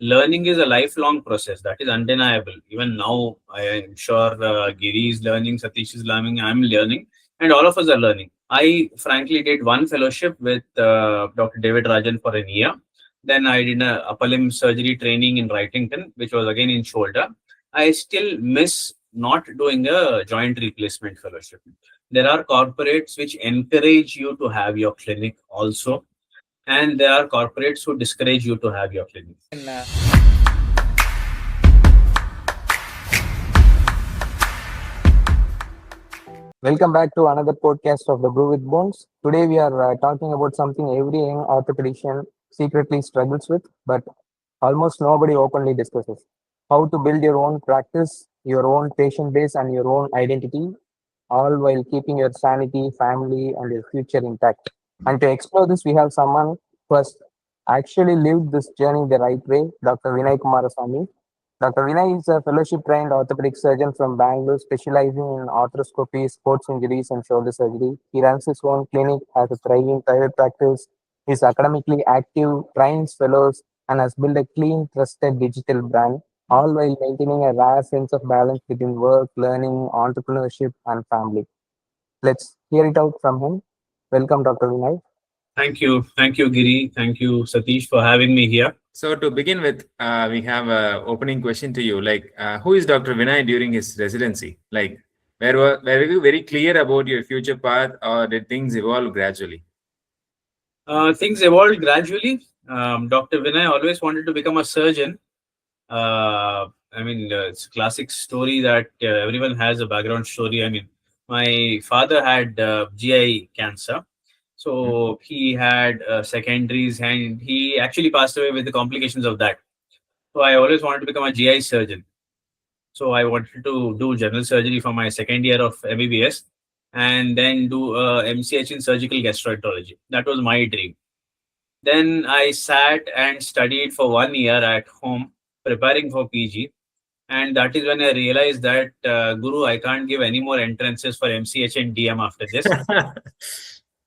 learning is a lifelong process. That is undeniable. Even now, I am sure Giri is learning, Satish is learning, I'm learning, and all of us are learning. I frankly did one fellowship with Dr. David Rajan for a year. Then I did a upper limb surgery training in Wrightington, which was again in shoulder. I still miss not doing a joint replacement fellowship. There are corporates which encourage you to have your clinic also, and there are corporates who discourage you to have your clinic. Welcome back to another podcast of the Brew with Bones. Today we are talking about something every young orthopedician secretly struggles with, but almost nobody openly discusses. How to build your own practice, your own patient base, and your own identity, all while keeping your sanity, family, and your future intact. And to explore this, we have someone who has actually lived this journey the right way, Dr. Vinay Kumarasamy. Dr. Vinay is a fellowship trained orthopedic surgeon from Bangalore, specializing in arthroscopy, sports injuries, and shoulder surgery. He runs his own clinic, has a thriving private practice, is academically active, trains fellows, and has built a clean, trusted digital brand, all while maintaining a rare sense of balance between work, learning, entrepreneurship, and family. Let's hear it out from him. Welcome, Dr. Vinay. Thank you. Thank you, Giri. Thank you, Satish, for having me here. So to begin with, we have an opening question to you. Like, who is Dr. Vinay during his residency? Like, were you very clear about your future path, or did things evolve gradually? Things evolved gradually. Dr. Vinay always wanted to become a surgeon. It's a classic story that everyone has a background story. I mean, my father had GI cancer. So he had secondaries, and he actually passed away with the complications of that. So I always wanted to become a GI surgeon. So I wanted to do general surgery for my second year of MBBS and then do MCH in surgical gastroenterology. That was my dream. Then I sat and studied for 1 year at home, preparing for PG. And that is when I realized that, Guru, I can't give any more entrances for MCH and DM after this.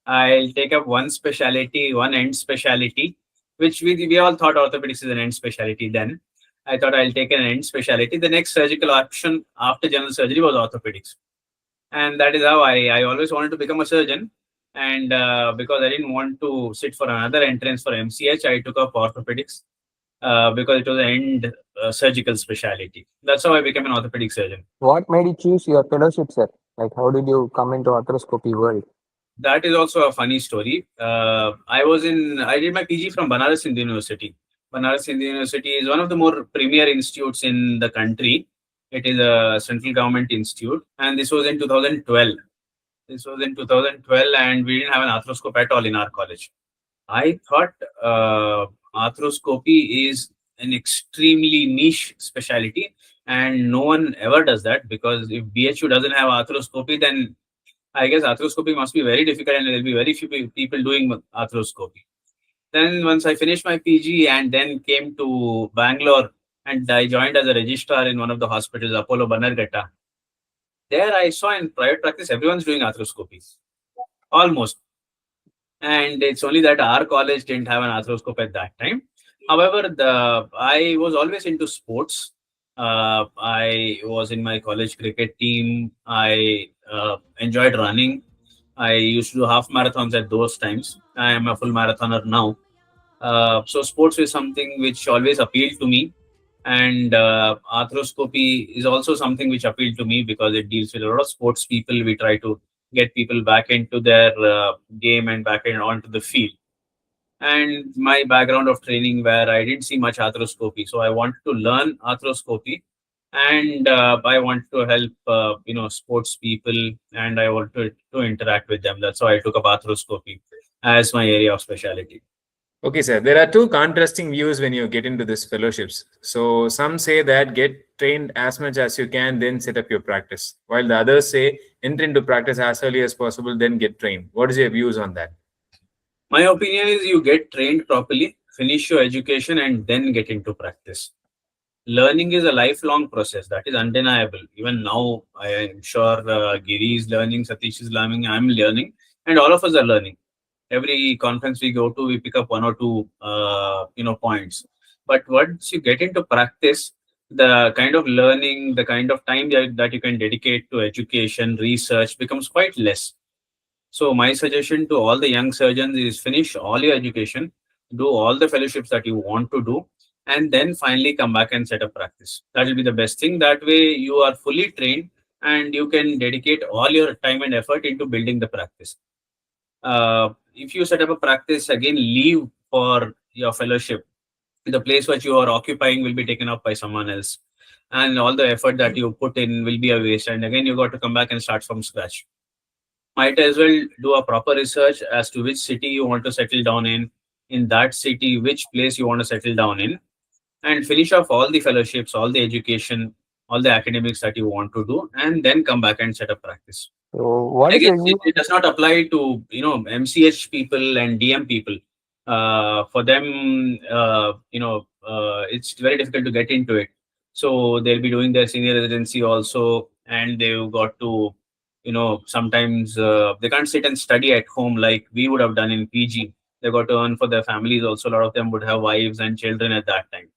I'll take up one specialty, one end specialty, which we all thought orthopedics is an end specialty then. I thought I'll take an end specialty. The next surgical option after general surgery was orthopedics. And that is how I always wanted to become a surgeon. And because I didn't want to sit for another entrance for MCH, I took up orthopedics because it was an end surgical specialty. That's how I became an orthopedic surgeon. What made you choose your fellowship, sir? Like, how did you come into arthroscopy world? That is also a funny story. I did my PG from Banaras Hindu University. Banaras Hindu University is one of the more premier institutes in the country. It is a central government institute, and this was in 2012. And we didn't have an arthroscope at all in our college. I thought arthroscopy is an extremely niche specialty, and no one ever does that, because if BHU doesn't have arthroscopy, then I guess arthroscopy must be very difficult, and there will be very few people doing arthroscopy. Then once I finished my PG and then came to Bangalore, and I joined as a registrar in one of the hospitals, Apollo Bannerghatta. There I saw in private practice, everyone's doing arthroscopy, almost. And it's only that our college didn't have an arthroscope at that time. However, I was always into sports. I was in my college cricket team. I enjoyed running. I used to do half marathons at those times. I am a full marathoner now. So sports is something which always appealed to me. And arthroscopy is also something which appealed to me because it deals with a lot of sports people. We try to get people back into their game and back onto the field. And my background of training, where I didn't see much arthroscopy, so I wanted to learn arthroscopy, and I want to help sports people, and I want to interact with them. That's why I took up arthroscopy as my area of specialty. Okay, sir. There are two contrasting views when you get into these fellowships. So some say that get trained as much as you can, then set up your practice. While the others say enter into practice as early as possible, then get trained. What is your views on that? My opinion is you get trained properly, finish your education, and then get into practice. Learning is a lifelong process. That is undeniable. Even now, I am sure Giri is learning, Satish is learning, I'm learning, and all of us are learning. Every conference we go to, we pick up one or two, points. But once you get into practice, the kind of learning, the kind of time that you can dedicate to education, research becomes quite less. So my suggestion to all the young surgeons is finish all your education, do all the fellowships that you want to do, and then finally come back and set up practice. That will be the best thing. That way you are fully trained and you can dedicate all your time and effort into building the practice. If you set up a practice, again, leave for your fellowship, the place which you are occupying will be taken up by someone else. And all the effort that you put in will be a waste. And again, you got to come back and start from scratch. Might as well do a proper research as to which city you want to settle down in that city, which place you want to settle down in, and finish off all the fellowships, all the education, all the academics that you want to do, and then come back and set up practice. So, what I is guess your view? it does not apply to MCH people and DM people. For them, it's very difficult to get into it. So they'll be doing their senior residency also, and they've got to, sometimes they can't sit and study at home like we would have done in PG. They got to earn for their families also. A lot of them would have wives and children at that time.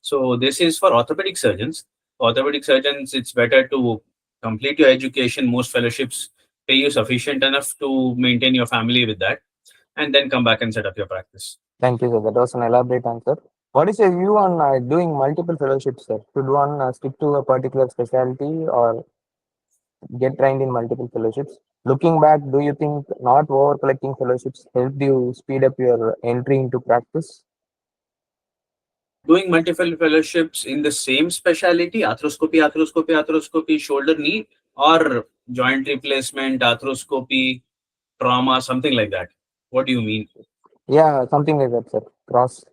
So this is for orthopedic surgeons. Orthopedic surgeons, it's better to complete your education, most fellowships pay you sufficient enough to maintain your family with that, and then come back and set up your practice. Thank you, sir. That was an elaborate answer. What is your view on doing multiple fellowships, sir? Should one stick to a particular specialty or get trained in multiple fellowships? Looking back, do you think not over collecting fellowships helped you speed up your entry into practice? Doing multiple fellowships in the same specialty, arthroscopy, shoulder, knee, or joint replacement, arthroscopy, trauma, something like that. What do you mean? Yeah, something like that, sir. Across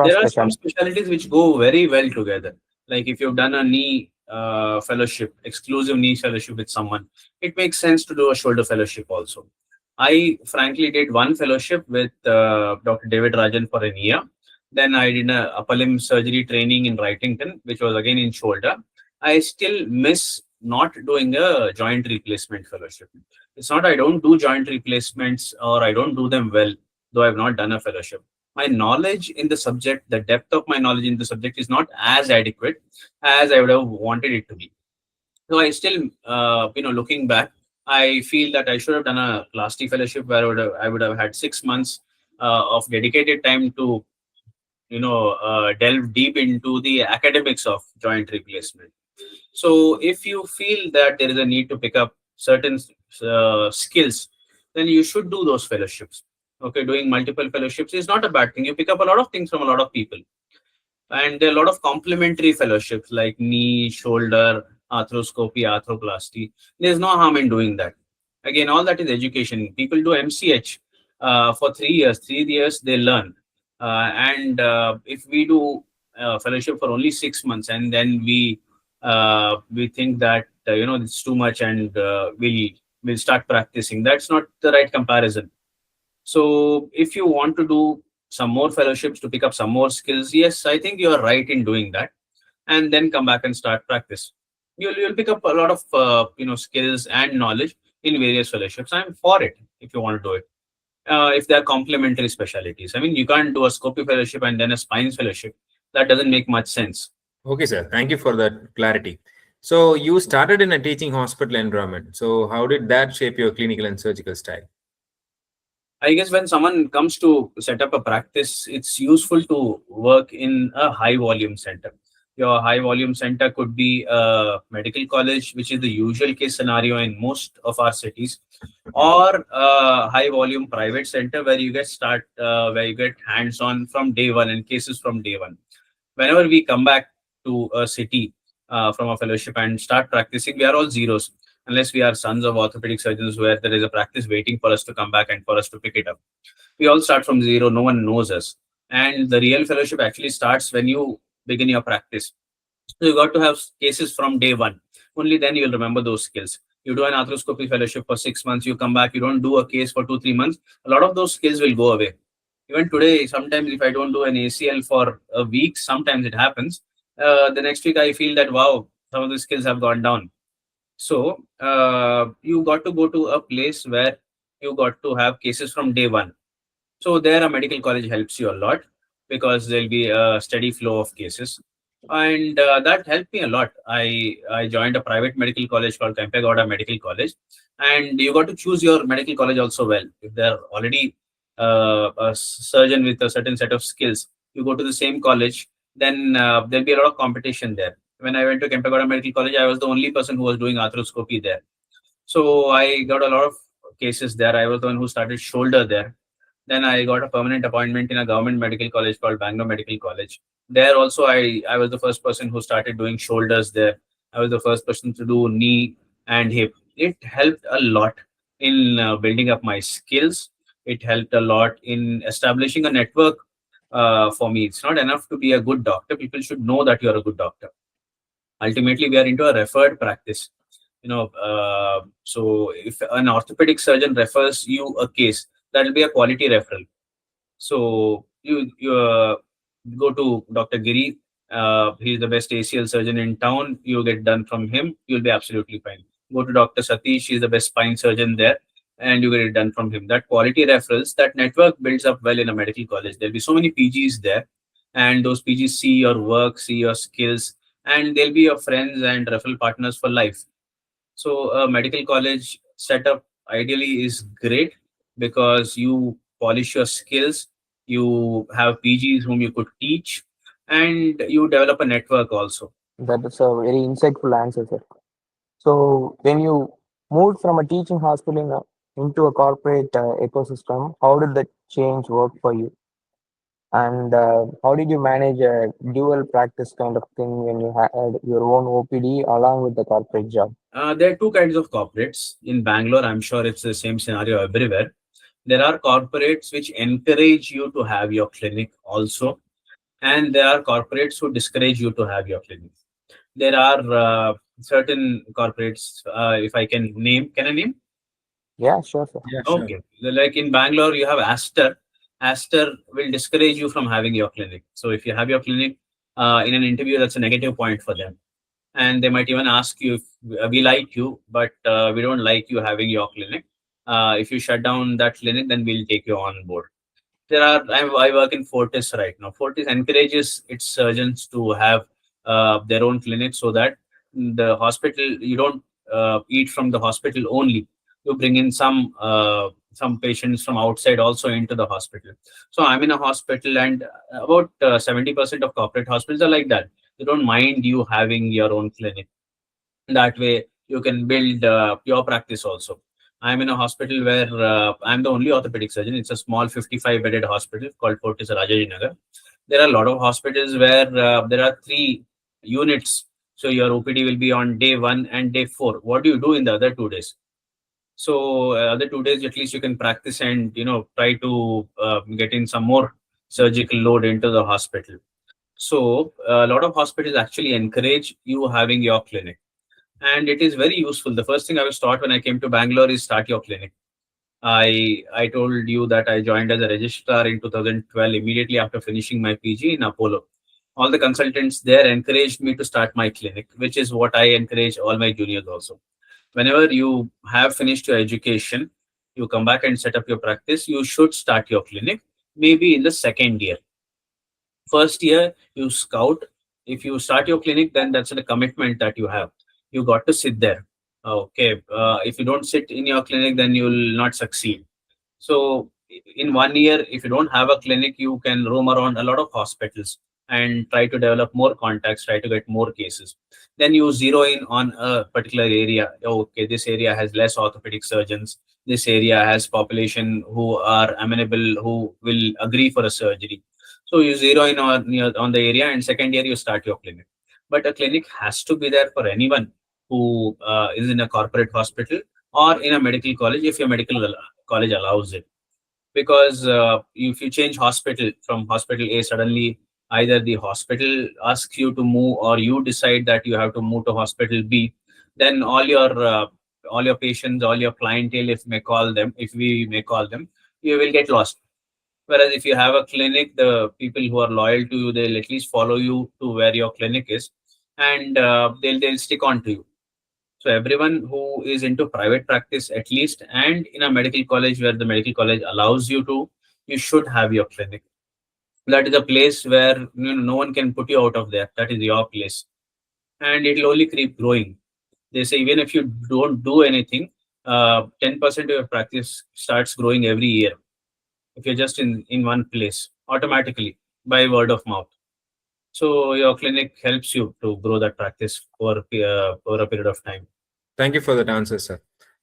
There are some specialty. specialties which go very well together. Like if you've done a knee fellowship, exclusive knee fellowship with someone, it makes sense to do a shoulder fellowship also. I frankly did one fellowship with Dr. David Rajan for a year. Then I did a upper limb surgery training in Wrightington, which was again in shoulder. I still miss not doing a joint replacement fellowship. It's not I don't do joint replacements or I don't do them well, though I've not done a fellowship. My knowledge in the subject, the depth of my knowledge in the subject is not as adequate as I would have wanted it to be. So I still, looking back, I feel that I should have done a Class T fellowship where I would have had 6 months of dedicated time to, delve deep into the academics of joint replacement. So if you feel that there is a need to pick up certain skills, then you should do those fellowships. Okay, doing multiple fellowships is not a bad thing. You pick up a lot of things from a lot of people. And there are a lot of complementary fellowships like knee, shoulder, arthroscopy, arthroplasty. There's no harm in doing that. Again, all that is education. People do MCH for 3 years. 3 years they learn. And if we do fellowship for only 6 months and then we think that it's too much and we'll start practicing, that's not the right comparison. So if you want to do some more fellowships to pick up some more skills, yes, I think you are right in doing that, and then come back and start practice. You'll pick up a lot of skills and knowledge in various fellowships. I'm for it if you want to do it. If they're complementary specialties, I mean, you can't do a scopy fellowship and then a spine fellowship. That doesn't make much sense. Okay, sir. Thank you for that clarity. So you started in a teaching hospital environment. So how did that shape your clinical and surgical style? I guess when someone comes to set up a practice, it's useful to work in a high volume center. Your high volume center could be a medical college, which is the usual case scenario in most of our cities, or a high volume private center where you get hands on from day one and cases from day one. Whenever we come back to a city from a fellowship and start practicing, we are all zeros unless we are sons of orthopedic surgeons where there is a practice waiting for us to come back and for us to pick it up. We all start from zero. No one knows us. And the real fellowship actually starts when you begin your practice. So you got to have cases from day one. Only then you'll remember those skills. You do an arthroscopy fellowship for 6 months, you come back, you don't do a case for 2-3 months. A lot of those skills will go away. Even today, sometimes if I don't do an ACL for a week, sometimes it happens. The next week I feel that, wow, some of the skills have gone down. So you got to go to a place where you got to have cases from day one. So there a medical college helps you a lot. because there'll be a steady flow of cases. And that helped me a lot. I joined a private medical college called Kempegowda Medical College, and you got to choose your medical college also well. If they're already a surgeon with a certain set of skills, you go to the same college, then there'll be a lot of competition there. When I went to Kempegowda Medical College, I was the only person who was doing arthroscopy there. So I got a lot of cases there. I was the one who started shoulder there. Then I got a permanent appointment in a government medical college called Bangalore Medical College. There also, I was the first person who started doing shoulders there. I was the first person to do knee and hip. It helped a lot in building up my skills. It helped a lot in establishing a network for me. It's not enough to be a good doctor. People should know that you're a good doctor. Ultimately, we are into a referred practice. So if an orthopedic surgeon refers you a case, that will be a quality referral. So you go to Dr. Giri. He's the best ACL surgeon in town. You get done from him, you'll be absolutely fine. Go to Dr. Satish. He's the best spine surgeon there, and you get it done from him. That quality referrals, that network builds up well in a medical college. There'll be so many PGs there, and those PGs see your work, see your skills, and they'll be your friends and referral partners for life. So a medical college setup ideally is great because you polish your skills, you have PGs whom you could teach, and you develop a network also. That is a very insightful answer, sir. So when you moved from a teaching hospital into a corporate ecosystem, how did that change work for you? And how did you manage a dual practice kind of thing when you had your own OPD along with the corporate job? There are two kinds of corporates. In Bangalore, I'm sure it's the same scenario everywhere. There are corporates which encourage you to have your clinic also, and there are corporates who discourage you to have your clinic. There are certain corporates, if I can name, can I name? Yeah, sure, sir. Yeah, sure. Okay. Like in Bangalore, you have Aster. Aster will discourage you from having your clinic. So if you have your clinic in an interview, that's a negative point for them. And they might even ask you if we like you, but we don't like you having your clinic. If you shut down that clinic, then we'll take you on board. I work in Fortis right now. Fortis encourages its surgeons to have their own clinic so that the hospital, you don't eat from the hospital only. You bring in some patients from outside also into the hospital. So I'm in a hospital, and about 70% of corporate hospitals are like that. They don't mind you having your own clinic. That way you can build your practice also. I'm in a hospital where I'm the only orthopedic surgeon. It's a small 55 bedded hospital called Fortis Rajajinagar. There are a lot of hospitals where there are three units. So your OPD will be on day 1 and day 4. What do you do in the other 2 days? So other 2 days at least you can practice and try to get in some more surgical load into the hospital. So a lot of hospitals actually encourage you having your clinic, and it is very useful. The first thing I was taught when I came to Bangalore is start your clinic. I told you that I joined as a registrar in 2012, immediately after finishing my PG in Apollo. All the consultants there encouraged me to start my clinic, which is what I encourage all my juniors also. Whenever you have finished your education, you come back and set up your practice, you should start your clinic maybe in the second year. First year you scout. If you start your clinic, then that's a commitment that you have. You got to sit there. Okay, if you don't sit in your clinic, then you will not succeed. So in 1 year, if you don't have a clinic, you can roam around a lot of hospitals and try to develop more contacts, try to get more cases. Then you zero in on a particular area. Okay, this area has less orthopedic surgeons. This area has population who are amenable, who will agree for a surgery. So you zero in on the area, and second year you start your clinic. But a clinic has to be there for anyone who is in a corporate hospital or in a medical college if your medical college allows it. Because if you change hospital from hospital A suddenly, either the hospital asks you to move or you decide that you have to move to hospital B, then all your patients, all your clientele, if we may call them, you will get lost. Whereas if you have a clinic, the people who are loyal to you, they'll at least follow you to where your clinic is, and they'll stick on to you. So everyone who is into private practice, at least, and in a medical college where the medical college allows you to, you should have your clinic. That is a place where no one can put you out of there. That is your place, and it will only keep growing. They say even if you don't do anything, 10% of your practice starts growing every year if you're just in one place automatically by word of mouth. So your clinic helps you to grow that practice over a period of time. Thank you for that answer, sir.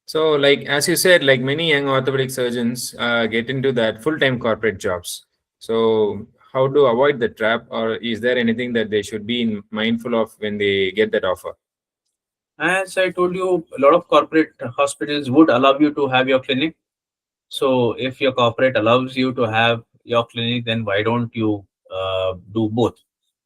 So, like as you said, like many young orthopedic surgeons get into that full-time corporate jobs. So, how to avoid the trap, or is there anything that they should be mindful of when they get that offer? As I told you, a lot of corporate hospitals would allow you to have your clinic. So if your corporate allows you to have your clinic, then why don't you do both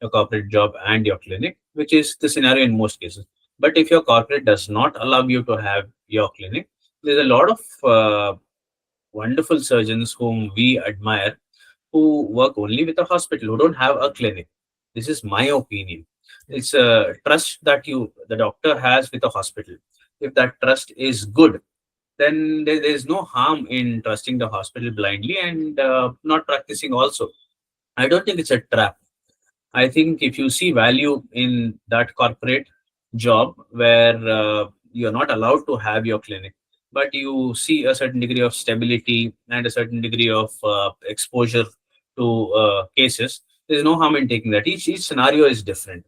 your corporate job and your clinic, which is the scenario in most cases. But if your corporate does not allow you to have your clinic, there's a lot of wonderful surgeons whom we admire who work only with a hospital, who don't have a clinic. This is my opinion. It's a trust that the doctor has with the hospital. If that trust is good, then there's no harm in trusting the hospital blindly and not practicing also. I don't think it's a trap. I think if you see value in that corporate job where you're not allowed to have your clinic, but you see a certain degree of stability and a certain degree of exposure to cases, there's no harm in taking that. Each scenario is different.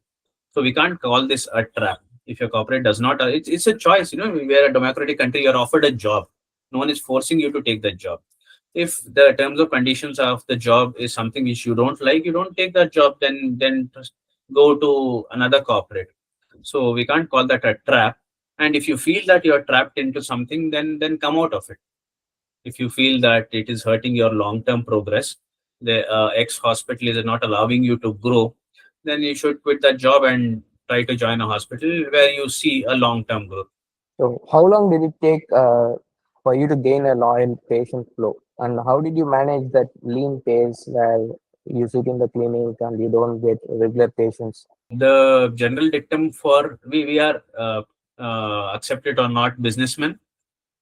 So we can't call this a trap. If your corporate does not, it's a choice. We're a democratic country. You're offered a job. No one is forcing you to take that job. If the terms of conditions of the job is something which you don't like, you don't take that job. Then just go to another corporate. So we can't call that a trap. And if you feel that you're trapped into something, then come out of it. If you feel that it is hurting your long-term progress, the ex hospital is not allowing you to grow, then you should quit that job and try to join a hospital where you see a long-term growth. So, how long did it take for you to gain a loyal patient flow? And how did you manage that lean pace where you sit in the clinic and you don't get regular patients? The general dictum for we are accepted or not businessmen.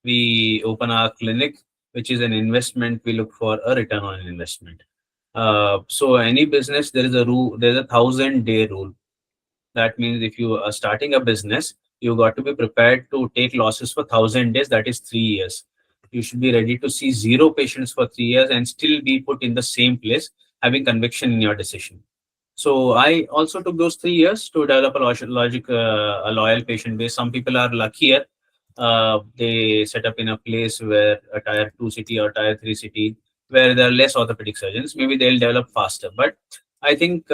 We open our clinic, which is an investment. We look for a return on investment. So any business, there is a rule. There's a 1,000-day rule. That means if you are starting a business, you got to be prepared to take losses for 1,000 days. That is 3 years. You should be ready to see zero patients for 3 years and still be put in the same place, having conviction in your decision. So I also took those 3 years to develop a loyal patient base. Some people are luckier. They set up in a place where a tier 2 city or tier 3 city where there are less orthopedic surgeons. Maybe they'll develop faster. But I think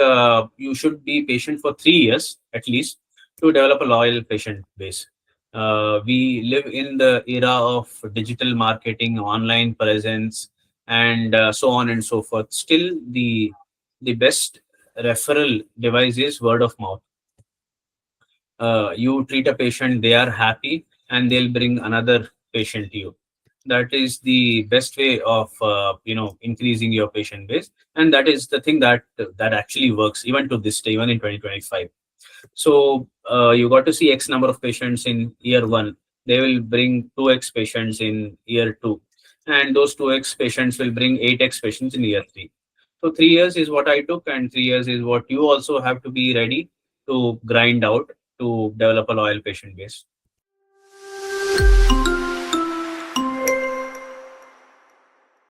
you should be patient for 3 years at least to develop a loyal patient base. We live in the era of digital marketing, online presence, and so on and so forth. Still, the best referral device is word of mouth. You treat a patient, they are happy, and they'll bring another patient to you. That is the best way of increasing your patient base, and that is the thing that actually works even to this day, even in 2025. So you got to see X number of patients in year one. They will bring 2x patients in year two, and those 2x patients will bring 8x patients in year three. So 3 years is what I took, and 3 years is what you also have to be ready to grind out to develop a loyal patient base.